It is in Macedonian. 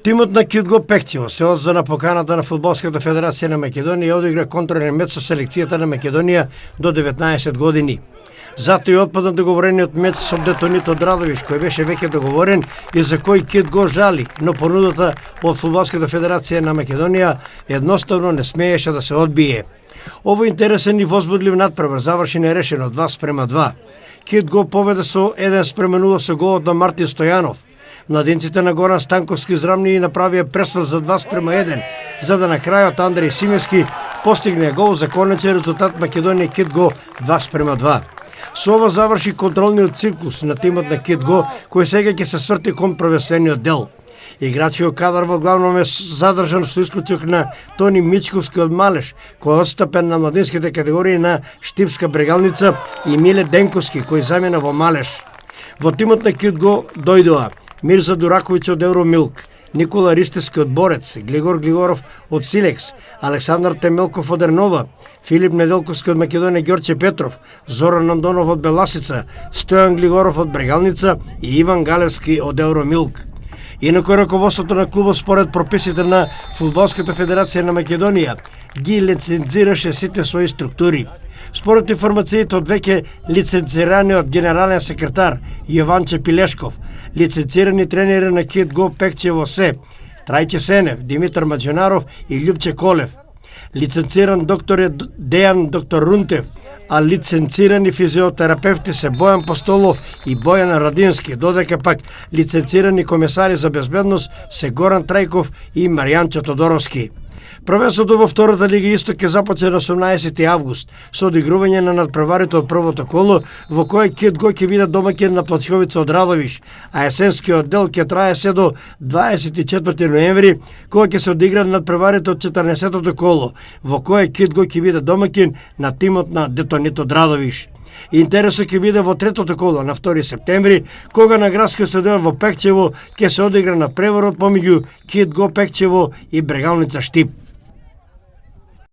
Тимот на Кидго Пекчево се озва на поканата на Фудбалската федерација на Македонија и одигра контролен меч со селекцијата на Македонија до 19 години. Затоа и отпадна договорениот меч со Детонито Драдовиш, кој беше веќе договорен и за кој Кидго жали, но понудата од Фудбалската федерација на Македонија едноставно не смееше да се одбие. Овој интересен и возбудлив надпревар заврши нерешено 2:2. Кидго победа со 1:0 со голот на Мартин Стојанов. Младинците на Горан Станковски израмни и направија пресврт за 2:1, за да на крајот Андреј Симески постигне гол за конечен резултат Македонија Кидго 2:2. Со ова заврши контролниот циклус на тимот на Кидго, кој сега ќе се сврти кон првенствениот дел. Играчиот кадар во главном е задржан со исклучок на Тони Мичковски од Малеш, кој отстапен на младинските категории на Штипска Брегалница, и Миле Денковски, кој замена во Малеш. Во тимот на Кидго дојдоа Мирза Дураковиќ од Евромилк, Никола Ристевски од Борец, Глигор Глигоров од Силекс, Александар Темелков од Ернова, Филип Неделковски од Македонија Ѓорче Петров, Зоран Андонов од Беласица, Стојан Глигоров од Брегалница и Иван Галевски од Евромилк. Инаку раководството на клубот според прописите на Фудбалската федерација на Македонија ги лицензираше сите своји структури. Според информациите од веќе лицензираниот генерален секретар Јованче Пилешков, лицензирани тренери на Кидго Пекчево се Трајче Сенев, Димитар Маџонаров и Љупче Колев. Лицензиран доктор е Дејан доктор Рунтев, а лицензирани физиотерапевти се Бојан Постолов и Бојан Радински, додека пак лицензирани комесари за безбедност се Горан Трајков и Маријанчо Тодоровски. Првенството во втората лига Исток ќе започне на 18 август со одигрување на надпреварите од првото коло, во кое Кидго ќе биде домаќин на Плачковица од Радовиш, а есенскиот дел ќе трае се до 24 ноември, кога ќе се одигра надпреварите од 14-тото коло, во кое Кидго ќе биде домаќин на тимот на Детонито Драдовиш. Интересот ќе биде во третото коло на 2 септември, кога на градскиот стадион во Пекчево ќе се одигра на преворот помеѓу Кидго Пекчево и Брегалница Штип.